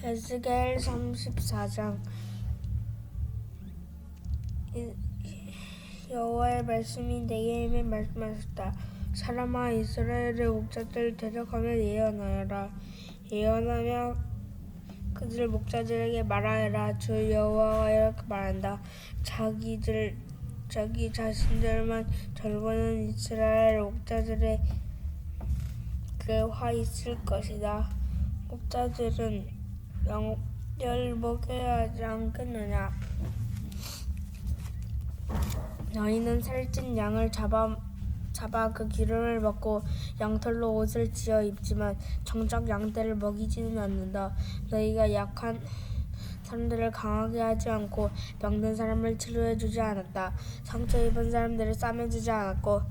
에스겔 34장. 여호와의 말씀이 내게 말씀하셨다. 사람아, 이스라엘의 목자들을 대적하며 예언하여라. 예언하며 그들 목자들에게 말하여라. 주 여호와가 이렇게 말한다. 자기 자신들만 돌보는 이스라엘 목자들의 화 있을 것이다. 목자들은 양을 먹여야 하지 않겠느냐? 너희는 살찐 양을 잡아 그 기름을 먹고 양털로 옷을 지어 입지만 정작 양떼를 먹이지는 않는다. 너희가 약한 사람들을 강하게 하지 않고 병든 사람을 치료해주지 않았다. 상처 입은 사람들을 싸매주지 않았고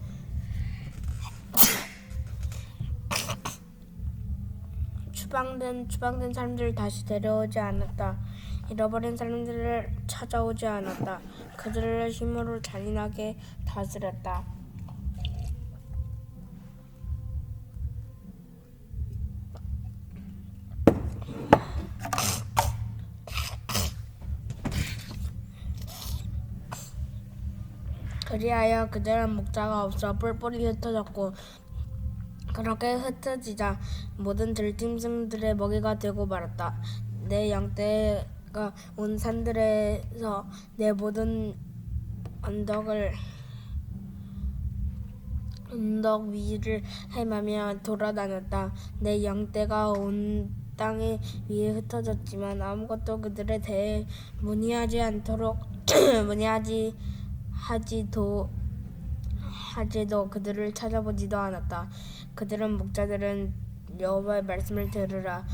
추방된 사람들을 다시 데려오지 않았다. 잃어버린 사람들을 찾아오지 않았다. 그들을 힘으로 잔인하게 다스렸다. 그리하여 그들은 목자가 없어 뿔뿔이 흩어졌고 그렇게 흩어지자 모든 들짐승들의 먹이가 되고 말았다. 내 양떼가 온 산들에서 내 모든 언덕 위를 헤매며 돌아다녔다. 내 양떼가 온 땅 위에 흩어졌지만 아무것도 그들에 대해 문의하지 않도록 하지도 그들을 찾아보지도 않았다. 그들은 목자들은 여호와의 말씀을 들으라.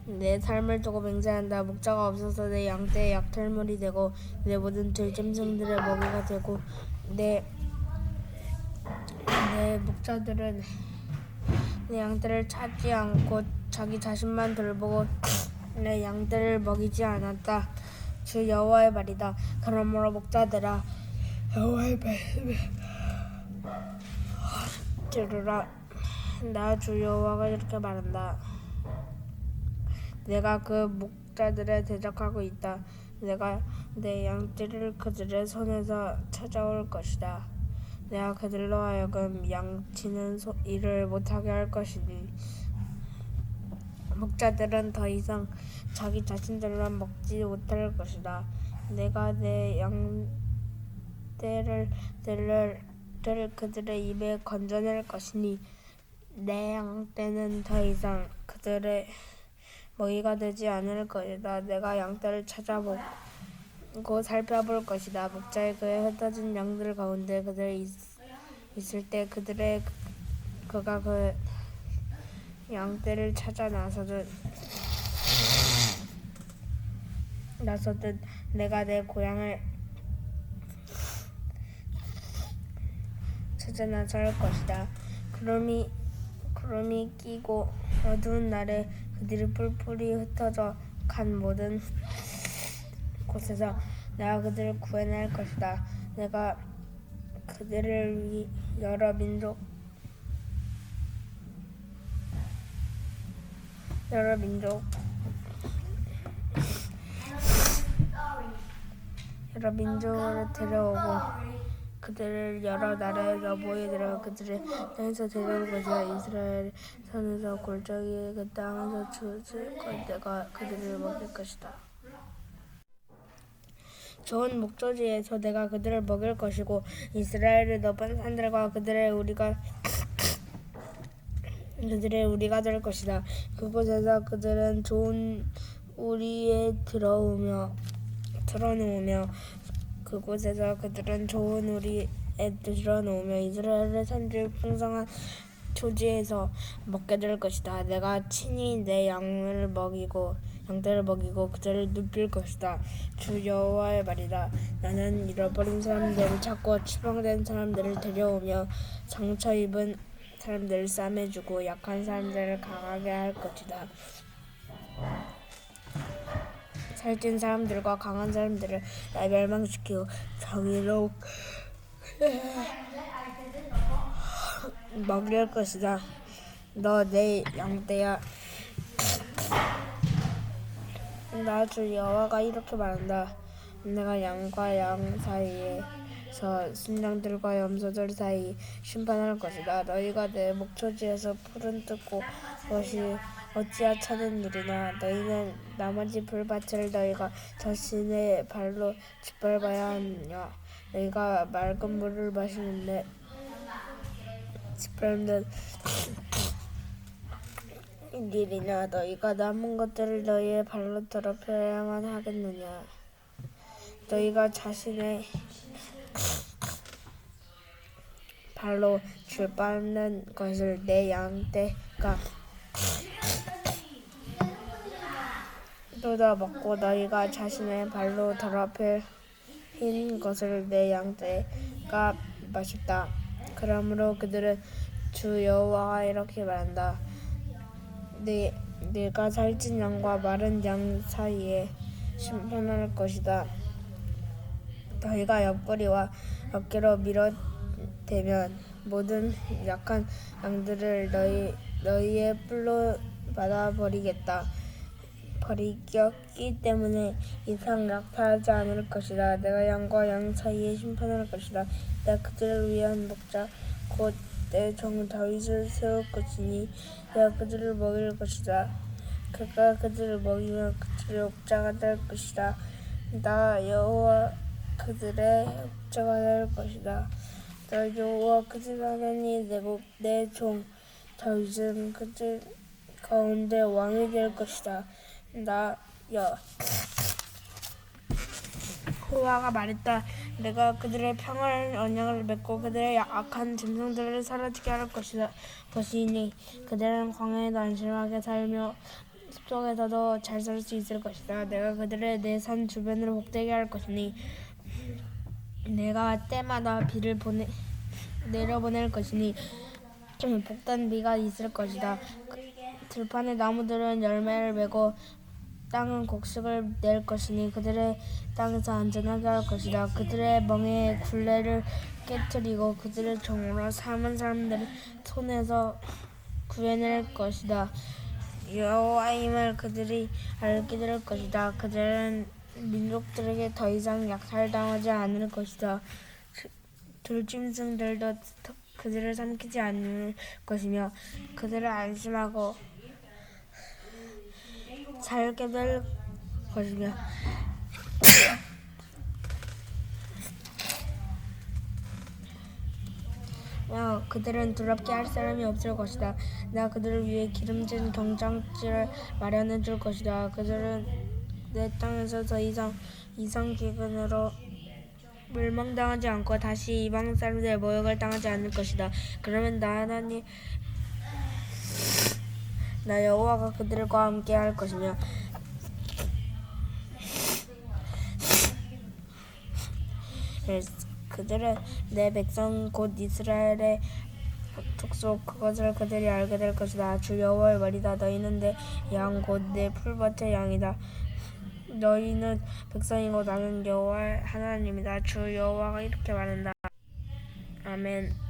내 삶을 두고 맹세한다. 목자가 없어서 내 양떼의 약탈물이 되고 내 모든 들짐승들의 먹이가 되고 내 목자들은 내 양떼를 찾지 않고 자기 자신만 돌보고 내 양떼를 먹이지 않았다. 주 여호와의 말이다. 그러므로 목자들아, 여호와의 말씀을 들으라. 나 주 여호와가 이렇게 말한다. 내가 그 목자들에 대적하고 있다. 내가 내 양떼를 그들의 손에서 찾아올 것이다. 내가 그들로 하여금 양치는 일을 못하게 할 것이니 목자들은 더 이상 자기 자신들만 먹지 못할 것이다. 내가 내 양떼를 그들의 입에 건져낼 것이니 내 양떼는 더 이상 그들의 먹이가 되지 않을 것이다. 내가 양떼를 찾아보고 살펴볼 것이다. 목자의 그에 흩어진 양들 가운데 그들이 있을 때 그가 그 양떼를 찾아 나서듯 내가 내 고향을 찾아 나설 것이다. 구름이 끼고 어두운 날에 그들이 뿔뿔이 흩어져 간 모든 곳에서 내가 그들을 구해낼 것이다. 내가 그들을 여러 민족으로 데려오고 그들을 여러 나라에서 모이들어 그들의 땅에서 데려올 것이다. 이스라엘 산에서 골짜기의 그 땅에서 주실 것 내가 그들을 먹일 것이다. 좋은 목조지에서 내가 그들을 먹일 것이고 이스라엘의 높은 산들과 그들의 우리가 될 것이다. 그곳에서 그들은 좋은 우리에 드러누우며 이스라엘의 산들 풍성한 초지에서 먹게 될 것이다. 내가 친히 내 양떼를 먹이고 그들을 눕힐 것이다. 주 여호와의 말이다. 나는 잃어버린 사람들을 찾고 추방된 사람들을 데려오며 상처 입은 사람들을 싸매주고 약한 사람들을 강하게 할 것이다. 살찐 사람들과 강한 사람들을 멸망시키고 정의로 먹일 것이다. 너 내 양떼야. 나 주 여호와가 이렇게 말한다. 내가 양과 양 사이에서 순양들과 염소들 사이 심판할 것이다. 너희가 내 목초지에서 풀은 뜯고 것이 어찌하 찾은 일이냐. 너희는 나머지 풀밭을 너희가 자신의 발로 짓밟아야 하느냐. 너희가 맑은 물을 마시는데 짓밟는 일이냐. 너희가 남은 것들을 너희의 발로 더럽혀야만 하겠느냐. 너희가 자신의 발로 짓밟는 것을 내 양떼가 뜯어먹고 너희가 자신의 발로 더럽힌 것을 내 양떼가 마셨다. 그러므로 그들은 주 여호와가 이렇게 말한다. 내가 살찐 양과 마른 양 사이에 심판할 것이다. 너희가 옆구리와 어깨로 밀어대면 모든 약한 양들을 너희의 뿔로 받아버리겠다. 버리겼기 때문에 이상 약탈하지 않을 것이다. 내가 양과 양 사이에 심판할 것이다. 내가 그들을 위한 목자 곧 내 종 다윗을 세울 것이니 내가 그들을 먹일 것이다. 그가 그들을 먹이면 그들의 목자가 될 것이다. 나 여호와 그들의 목자가 될 것이다. 나 여호와 그들 하나니 내 종 다윗은 그들 가운데 왕이 될 것이다. 나 여호와가 말했다. 내가 그들의 평화를 언약을 맺고 그들의 악한 짐승들을 사라지게 할 것이니 그들은 광야에도 안심하게 살며 숲속에서도 잘 살 수 있을 것이다. 내가 그들을 내 산 주변으로 복되게 할 것이니 내가 때마다 비를 내려보낼 것이니 복된 비가 있을 것이다. 들판의 나무들은 열매를 매고 땅은 곡식을 낼 것이니 그들의 땅에서 안전하게 할 것이다. 그들의 멍에 굴레를 깨트리고 그들의 종으로 삼은 사람들의 손에서 구해낼 것이다. 여호와의 힘을 그들이 알게 될 것이다. 그들은 민족들에게 더 이상 약탈당하지 않을 것이다. 들짐승들도 그들을 삼키지 않을 것이며 그들을 안심하고 살게 될 것이며 그들은 두렵게 할 사람이 없을 것이다. 내가 그들을 위해 기름진 경장지를 마련해 줄 것이다. 그들은 내 땅에서 더 이상 이상기근으로 멸망당하지 않고 다시 이방 사람들의 모욕을 당하지 않을 것이다. 그러면 나 여호와가 그들과 함께 할 것이며 그들은 내 백성 곧 이스라엘의 족속 그것을 그들이 알게 될 것이다. 주 여호와의 말이다. 너희는 내 양 곧 내 풀밭의 양이다. 너희는 백성이고 나는 여호와 하나님이다. 주 여호와가 이렇게 말한다. 아멘.